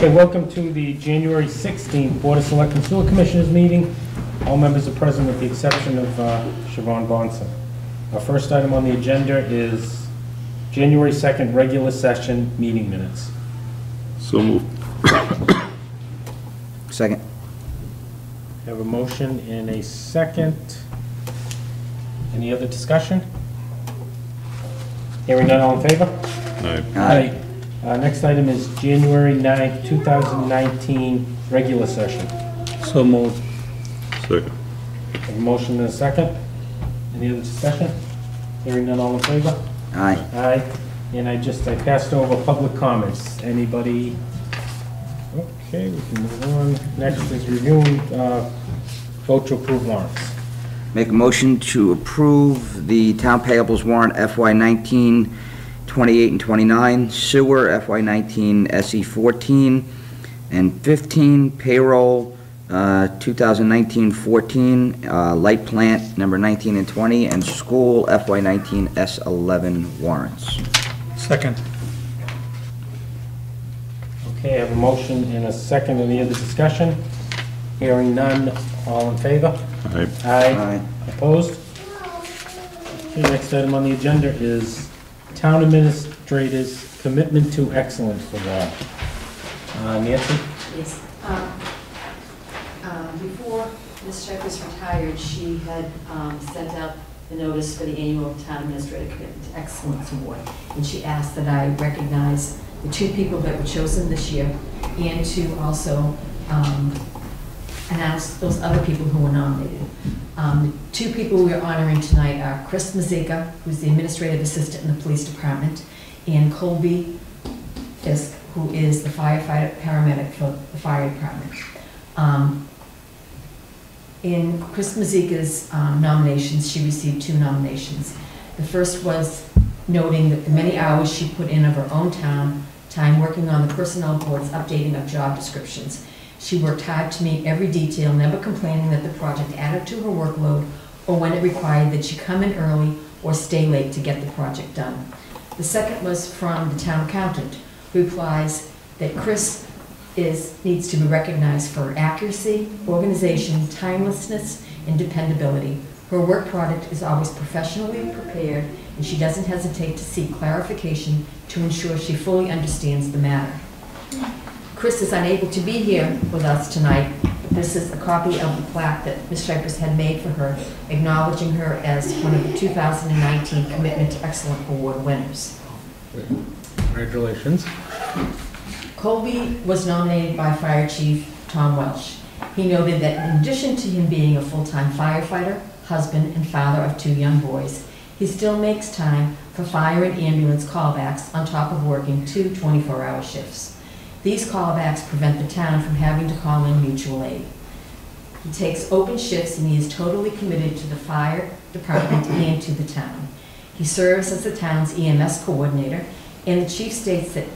Okay, welcome to the January 16th Board of Selectmen Sewer Commissioners meeting. All members are present with the exception of Siobhan Bonson. Our first item on the agenda is January 2nd regular session meeting minutes. So moved. Second. Have a motion and a second. Any other discussion? Hearing none, all in favor? Aye. Next item is January 9th, 2019 regular session. So moved. Second. Have a motion and a second. Any other discussion? Hearing none, all in favor? Aye. Aye. And I passed over public comments. Anybody? Okay, we can move on. Next is reviewing vote to approve warrants. Make a motion to approve the town payables warrant FY19, 28 and 29, sewer FY19 SE 14 and 15, payroll 2019-14, light plant number 19 and 20, and school FY19 S11 warrants. Second. Okay, I have a motion and a second. Any other discussion? Hearing none, all in favor? Aye. Aye. Opposed? Okay, next item on the agenda is Town Administrator's Commitment to Excellence Award. Nancy? Yes. Before Ms. Shepherd's retired, she had sent out the notice for the annual Town Administrator Commitment to Excellence Award. And she asked that I recognize the two people that were chosen this year and to also announce those other people who were nominated. The two people we are honoring tonight are Chris Mazika, who's the Administrative Assistant in the Police Department, and Colby Fisk, who is the firefighter paramedic for the fire department. In Chris Mazika's nominations, she received 2 nominations. The first was noting that the many hours she put in of her own time working on the personnel board's updating of job descriptions. She worked hard to meet every detail, never complaining that the project added to her workload or when it required that she come in early or stay late to get the project done. The second was from the town accountant, who replies that Chris needs to be recognized for her accuracy, organization, timelessness, and dependability. Her work product is always professionally prepared, and she doesn't hesitate to seek clarification to ensure she fully understands the matter. Chris is unable to be here with us tonight. This is a copy of the plaque that Ms. Shipers had made for her, acknowledging her as one of the 2019 Commitment to Excellence Award winners. Congratulations. Colby was nominated by Fire Chief Tom Welsh. He noted that in addition to him being a full-time firefighter, husband, and father of 2 young boys, he still makes time for fire and ambulance callbacks on top of working 2 24-hour shifts. These callbacks prevent the town from having to call in mutual aid. He takes open shifts and he is totally committed to the fire department and to the town. He serves as the town's EMS coordinator, and the chief states that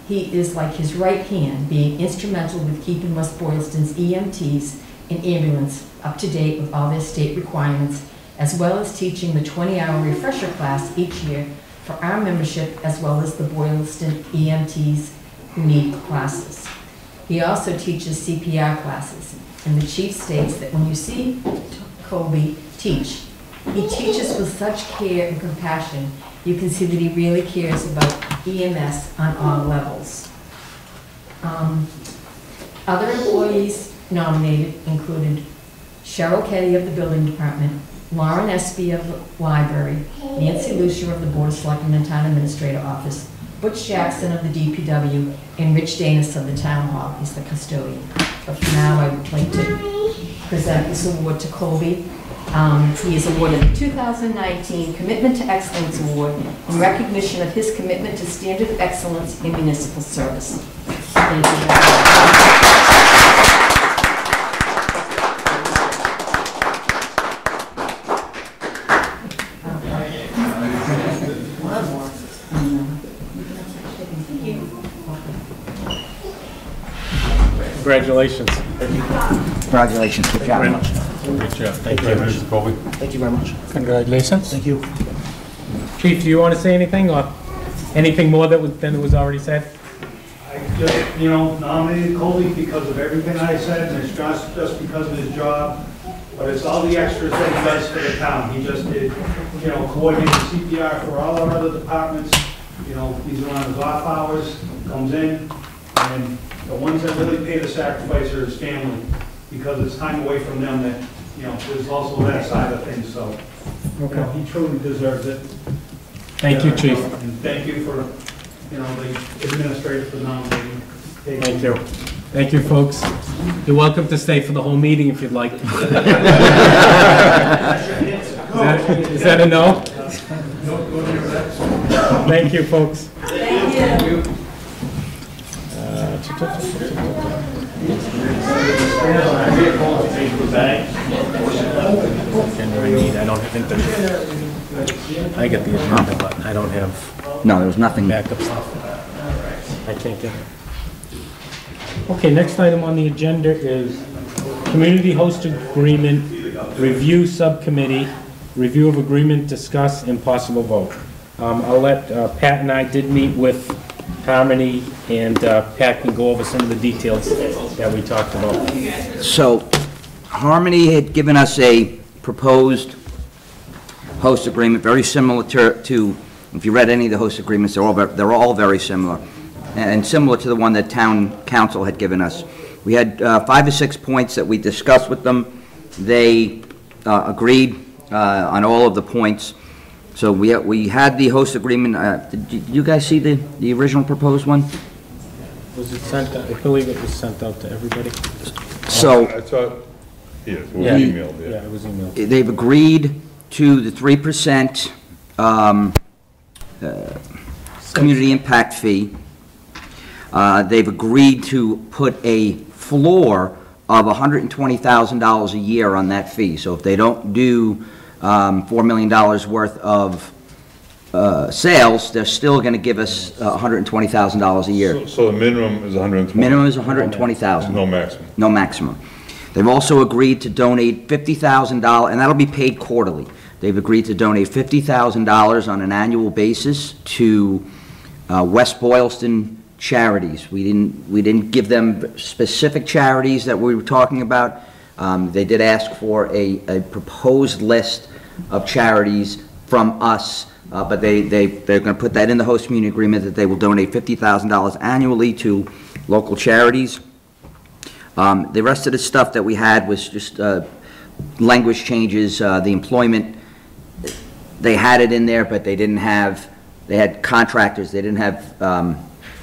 he is like his right hand, being instrumental with keeping West Boylston's EMTs and ambulance up to date with all their state requirements, as well as teaching the 20-hour refresher class each year for our membership, as well as the Boylston EMTs who need classes. He also teaches CPR classes, and the chief states that when you see Colby teach, he teaches with such care and compassion. You can see that he really cares about EMS on all levels. Other employees nominated included Cheryl Ketty of the Building Department, Lauren Espy of the Library, Nancy Lucier of the Board of Selectmen and Town Administrator Office, Butch Jackson of the DPW, and Rich Danis of the Town Hall. He's the custodian. But for now, I would like to present this award to Colby. He is awarded the 2019 Commitment to Excellence Award in recognition of his commitment to standard of excellence in municipal service. Thank you very much. Congratulations. Congratulations. Good job. Great job. Thank you. Colby. Thank you very much. Congratulations. Thank you. Chief, do you want to say anything or anything more than was already said? I just, nominated Colby because of everything I said, and it's just because of his job, but it's all the extras that he does for the town. He just did, coordinated CPR for all our other departments, he's around his off hours, comes in, and the ones that really pay the sacrifice are his family, because it's time away from them that, there's also that side of things, so, he truly deserves it. Thank you, Chief. And thank you for, the administrator for nominating. Thank you. Thank you, folks. You're welcome to stay for the whole meeting if you'd like. Is that a no? Thank you, folks. Thank you. I don't think that, I get the agenda, but I don't have No, there was nothing. backup stuff. I can't get it. Okay, next item on the agenda is Community Host Agreement Review Subcommittee, review of agreement, discuss, and possible vote. I'll let, Pat and I did meet with Harmony, and Pat can go over some of the details that we talked about. So Harmony had given us a proposed host agreement, very similar to, if you read any of the host agreements, they're all very similar, and similar to the one that town council had given us. We had 5 or 6 points that we discussed with them. They agreed on all of the points. So we had the host agreement. Did you guys see the original proposed one? Was it sent out? I believe it was sent out to everybody. So I thought, yes, it was Yeah. emailed, yeah. Yeah, it was emailed. they've agreed to the 3% community impact fee. They've agreed to put a floor of $120,000 a year on that fee. So if they don't do $4 million worth of sales, they're still going to give us $120,000 a year. So the minimum is 120? Minimum is $120,000. No maximum? No maximum. They've also agreed to donate $50,000, and that'll be paid quarterly. They've agreed to donate $50,000 on an annual basis to West Boylston charities. We didn't give them specific charities that we were talking about. They did ask for a proposed list of charities from us, but they're going to put that in the host community agreement that they will donate $50,000 annually to local charities. The rest of the stuff that we had was just language changes. The employment, they had it in there, but they didn't have, they had contractors, they didn't have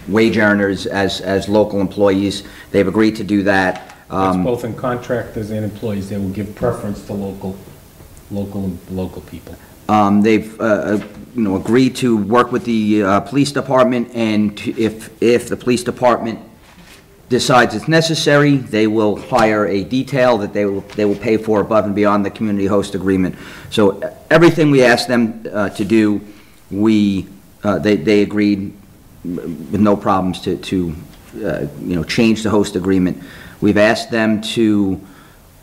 wage earners as local employees. They've agreed to do that. It's both in contractors and employees. They will give preference to local people. They've agreed to work with the police department, and if the police department decides it's necessary, they will hire a detail that they will pay for above and beyond the community host agreement. So everything we asked them to do, they agreed with no problems to change the host agreement. We've asked them to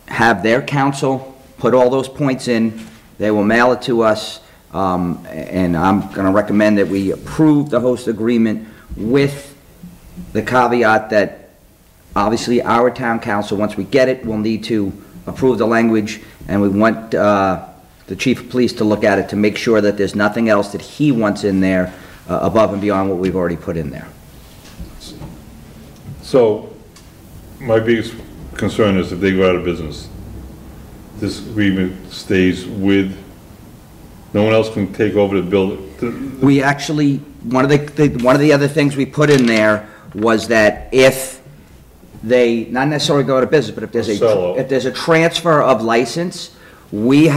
have their council put all those points in. They will mail it to us, and I'm going to recommend that we approve the host agreement with the caveat that obviously our town council, once we get it, will need to approve the language, and we want the chief of police to look at it to make sure that there's nothing else that he wants in there above and beyond what we've already put in there. So, my biggest concern is if they go out of business, this agreement stays with, no one else can take over the building? We actually, one of the other things we put in there was that if they, not necessarily go out of business, but if there's a transfer of license, we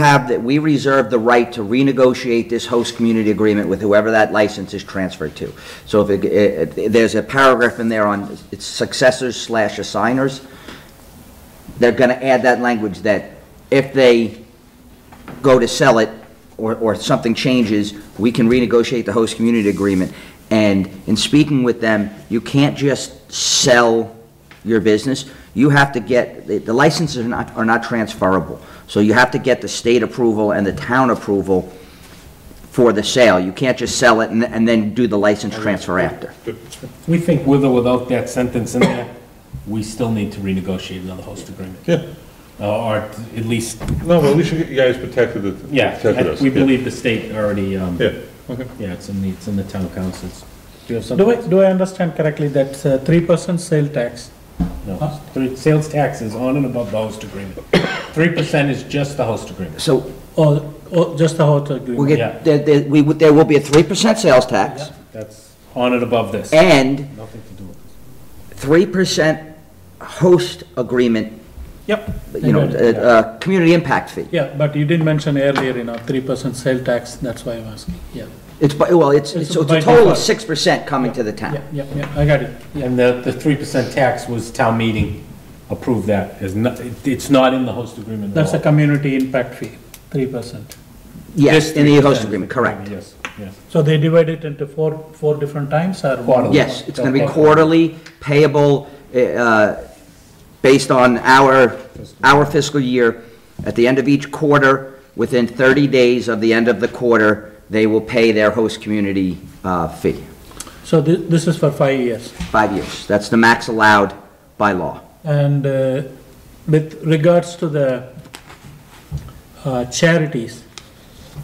reserve the right to renegotiate this host community agreement with whoever that license is transferred to. So if there's a paragraph in there on its successors/assigners, they're going to add that language that if they go to sell it or something changes, we can renegotiate the host community agreement. And in speaking with them, you can't just sell your business. You have to get, the licenses are not transferable. So you have to get the state approval and the town approval for the sale. You can't just sell it and then do the license transfer after. We think with or without that sentence in there, we still need to renegotiate another host agreement. Yeah. Or at least, No, but at least you guys protected it. Protected us. we Yeah. believe the state already, Yeah, okay. yeah, it's in the town councils. Do you have something? Do I understand correctly that 3% sale tax? No, sales tax is on and above the host agreement. 3% is just the host agreement. So Or just the host we'll agreement? Yeah. get, there will be a 3% sales tax That's on and above this. and Nothing to do with this. 3% host agreement, Yep. you know, I got it. community impact fee. Yeah, but you did mention earlier, 3% sale tax, that's why I'm asking, yeah. It's, well, it's It's so it's by a total of default. 6% coming to the town. Yeah, I got it. And the 3% tax was town meeting approved that. It's not in the host agreement at That's a all. community impact fee, 3%. Yes, This in the 3% host is agreement, the correct. Yes, yes. So they divide it into four different times or? Quarterly. Yes, it's gonna be quarterly, payable, based on our fiscal year. At the end of each quarter, within 30 days of the end of the quarter, they will pay their host community, fee. So this is for 5 years. 5 years. That's the max allowed by law. And with regards to the charities,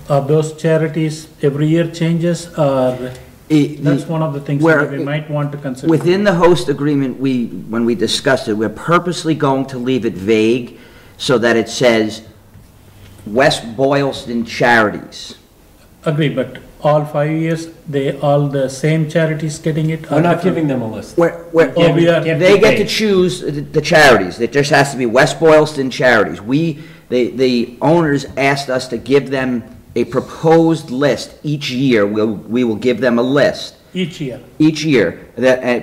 are those charities every year changes or that's one of the things Where- that we might want to consider? Within the host agreement, when we discussed it, we're purposely going to leave it vague so that it says West Boylston Charities. Agree, but all 5 years, all the same charities getting it? We're not giving them a list. Oh, we are- They get to choose the charities. It just has to be West Boylston Charities. The owners asked us to give them a proposed list each year. We will give them a list Each year? each year,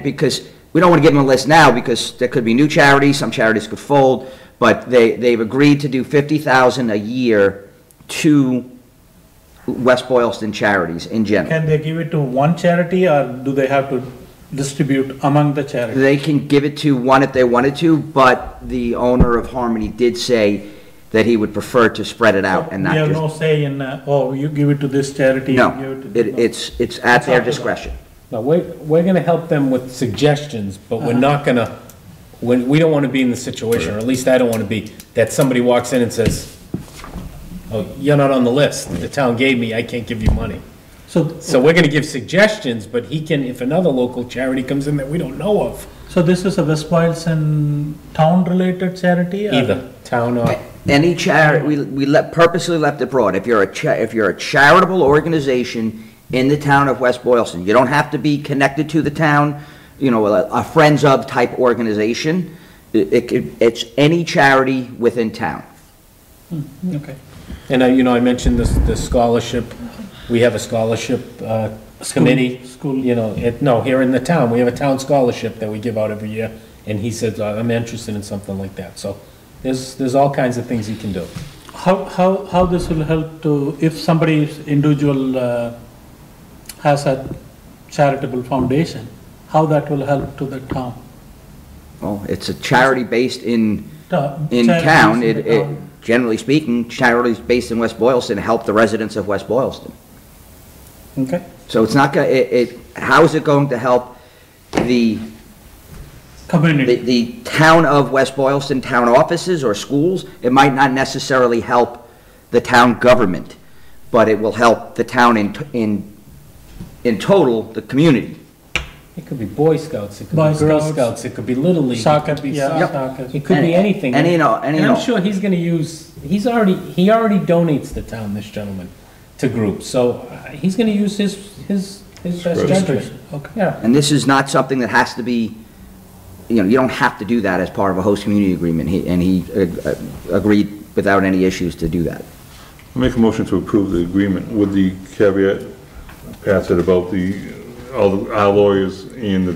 because we don't want to give them a list now, because there could be new charities, some charities could fold, but they've agreed to do $50,000 a year to West Boylston Charities in general. Can they give it to one charity or do they have to distribute among the charities? They can give it to one if they wanted to, but the owner of Harmony did say that he would prefer to spread it out and We not have just... no say in, you give it to this charity. No, you give it to it's at their discretion. No, we're gonna help them with suggestions, but we're not gonna, we don't wanna be in the situation, or at least I don't wanna be, that somebody walks in and says, oh, you're not on the list, the town gave me, I can't give you money. So we're gonna give suggestions, but he can, if another local charity comes in that we don't know of, So this is a West Boylston town-related charity? or- either town or, Any charity, purposely left it broad. If you're a charitable organization in the town of West Boylston, you don't have to be connected to the town, you know, a Friends of type organization. It's any charity within town. Okay. and I mentioned the scholarship, we have a scholarship, committee. School. Here in the town, we have a town scholarship that we give out every year, and he says, I'm interested in something like that, so there's all kinds of things he can do. How this will help to, if somebody's individual has a charitable foundation, how that will help to the town? Well, it's a charity based in Charities town. in the town. Generally speaking, charities based in West Boylston help the residents of West Boylston. Okay. So it's not gonna, how is it going to help the Community. town of West Boylston, town offices or schools? It might not necessarily help the town government, but it will help the town in total, the community. It could be Boy Scouts, it could Boy be Girl Scouts. Scouts, it could be Little League. Soccer, It could be yeah, soccer. soccer. It could be anything. And And I'm sure he's gonna use, he already donates the town, this gentleman, to groups, so he's gonna use his best judgment. Okay. Yeah, And this is not something that has to be, you don't have to do that as part of a host community agreement. He agreed without any issues to do that. Make a motion to approve the agreement with the caveat, Pat said about our lawyers and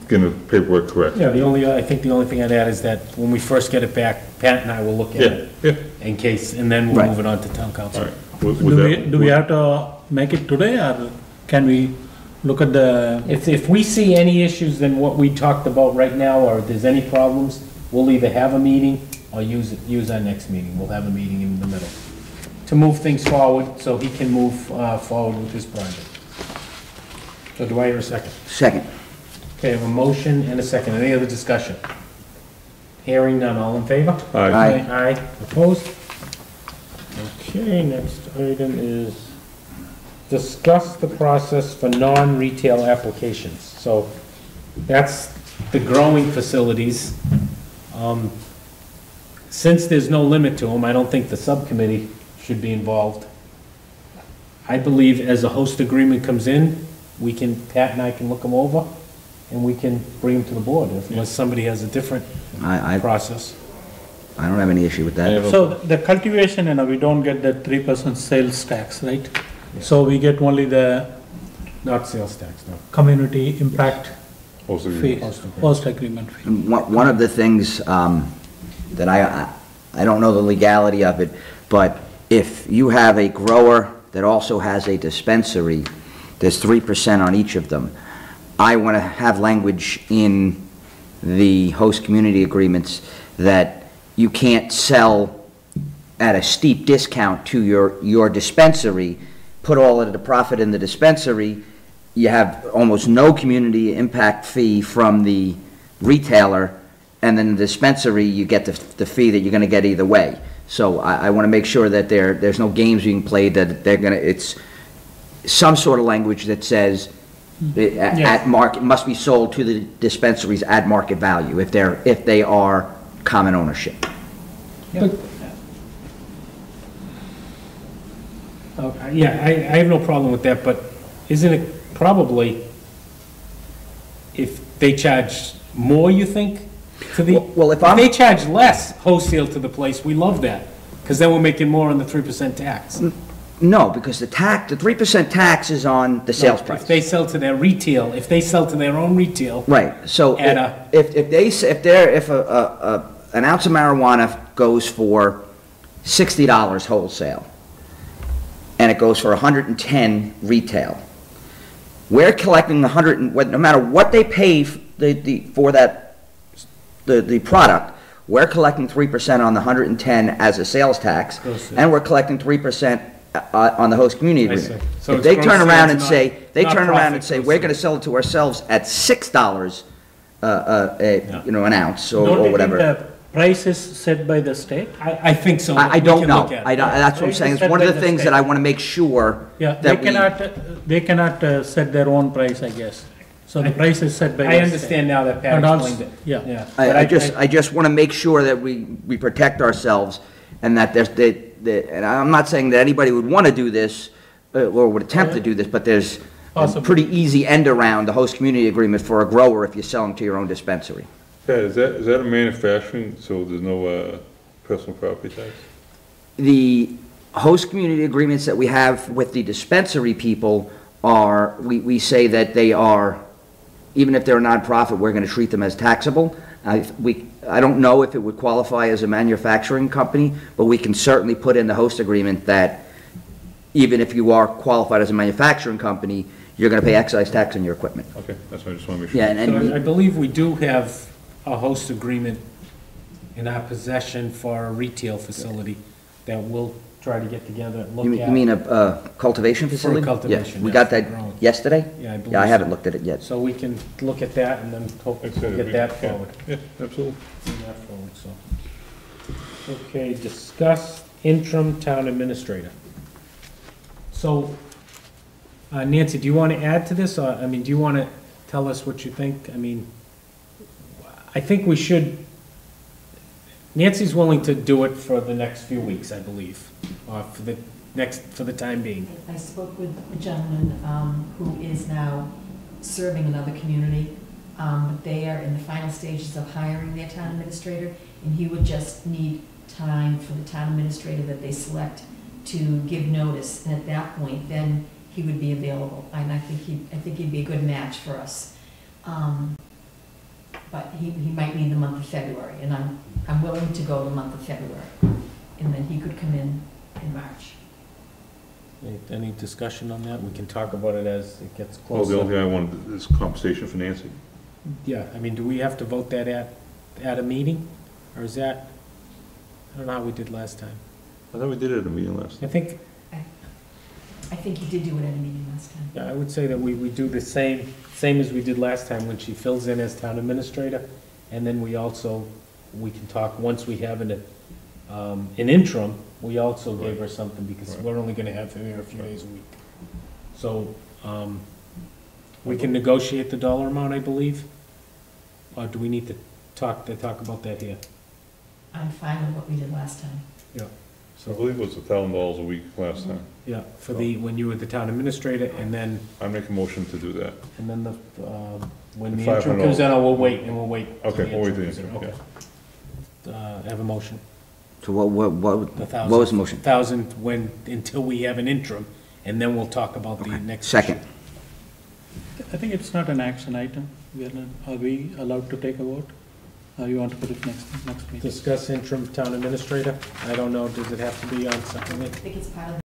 getting the paperwork correct. yeah, I think the only thing I'd add is that when we first get it back, Pat and I will look at Yeah, it yeah, in case, and then we'll Right. move it on to town council. all right. With that- Do we have to make it today or can we look at the, If we see any issues than what we talked about right now, or if there's any problems, we'll either have a meeting or use our next meeting. We'll have a meeting in the middle. to move things forward so he can move forward with his project. So do I hear a second? Second. Okay, I have a motion and a second. Any other discussion? Hearing none, all in favor? Aye. Aye, opposed? Okay, next item is discuss the process for non-retail applications. So that's the growing facilities. Since there's no limit to them, I don't think the subcommittee should be involved. I believe as a host agreement comes in, Pat and I can look them over, and we can bring them to the board, unless somebody has a different I process. don't have any issue with that. So the cultivation, we don't get the 3% sales tax, right? So we get only the Not sales tax, no. community impact Host fee, agreement. host agreement fee. And one of the things that I don't know the legality of it, but if you have a grower that also has a dispensary, there's 3% on each of them. I want to have language in the host community agreements that you can't sell at a steep discount to your dispensary, put all of the profit in the dispensary, you have almost no community impact fee from the retailer, and then the dispensary, you get the fee that you're gonna get either way. So I wanna make sure that there's no games being played, that it's some sort of language that says at market, must be sold to the dispensaries at market value, if they are common ownership. Yeah, I have no problem with that, but isn't it probably, if they charge more, you think, to the? Well, if they charge less wholesale to the place, we love that, because then we're making more on the 3% tax. No, because the 3% tax is on the sales price. If they sell to their retail, if they sell to their own retail. Right, so At a- if an ounce of marijuana goes for $60 wholesale, and it goes for 110 retail, we're collecting no matter what they pay for the product, we're collecting 3% on the 110 as a sales tax, and we're collecting 3% on the host community I see. agreement. So If it's they gross turn around and sales, say, not profit, we're gonna sell it to ourselves at $6, an ounce or Don't you whatever. think the price is set by the state? I think so. I We don't can know. look at it. That's what I'm saying. It's one of the things that I want to make sure Yeah, that they cannot set their own price, I guess. So the price is set by the I state. understand now that Pat And also- explained it. yeah. But I just want to make sure that we protect ourselves and that and I'm not saying that anybody would want to do this or would attempt to do this, but there's a Possibly. pretty easy end around the host community agreement for a grower if you sell them to your own dispensary. Pat, is that a manufacturing, so there's no personal property tax? The host community agreements that we have with the dispensary people are, we say that they are, even if they're a nonprofit, we're going to treat them as taxable. I don't know if it would qualify as a manufacturing company, but we can certainly put in the host agreement that even if you are qualified as a manufacturing company, you're going to pay excise tax on your equipment. Okay, that's what I just want to make sure. Yeah, and So I believe we do have a host agreement in our possession for a retail facility that we'll try to get together and look at. you mean a cultivation facility? cultivation, Yeah, we yes, got that for growing. yesterday? Yeah, I believe Yeah, I haven't so. looked at it yet. So we can look at that and then hopefully get that forward. Yeah, absolutely. Move that forward, so. Okay, discuss interim town administrator. So, Nancy, do you want to add to this, or, do you want to tell us what you think? I think we should, Nancy's willing to do it for the next few weeks, I believe, or for the time being. I spoke with a gentleman who is now serving another community. They are in the final stages of hiring their town administrator, and he would just need time for the town administrator that they select to give notice, and at that point, then he would be available. And I think he'd be a good match for us. But he might need the month of February, and I'm willing to go the month of February, and then he could come in March. Any discussion on that? We can talk about it as it gets Well, closer. the only thing I wanted is compensation for Nancy. Yeah, do we have to vote that at a meeting, or is that, I don't know how we did last time. I thought we did it at a meeting last I time. think, I think you did do it at a meeting last time. yeah, I would say that we do the same as we did last time when she fills in as town administrator. And then we also, we can talk, once we have an interim, we also gave her something because Right. we're only gonna have her here a few days a week. So, we can negotiate the dollar amount, I believe? Or do we need to talk about that here? I'm fine with what we did last time. I believe it was $1,000 a week last time. Yeah, for the, when you were the town administrator, and then, I make a motion to do that. the, when the The interim comes in, $500. we'll wait, till Okay, the we'll wait interim till the comes in. interim, Okay. Have a motion. So what The thousand. was the motion? 1,000 when, until we have an interim, and then we'll talk about the next. Second. I think it's not an action item. Are we allowed to take a vote? Or you want to put it next meeting? Discuss interim town administrator. I don't know, does it have to be on something? I think it's part of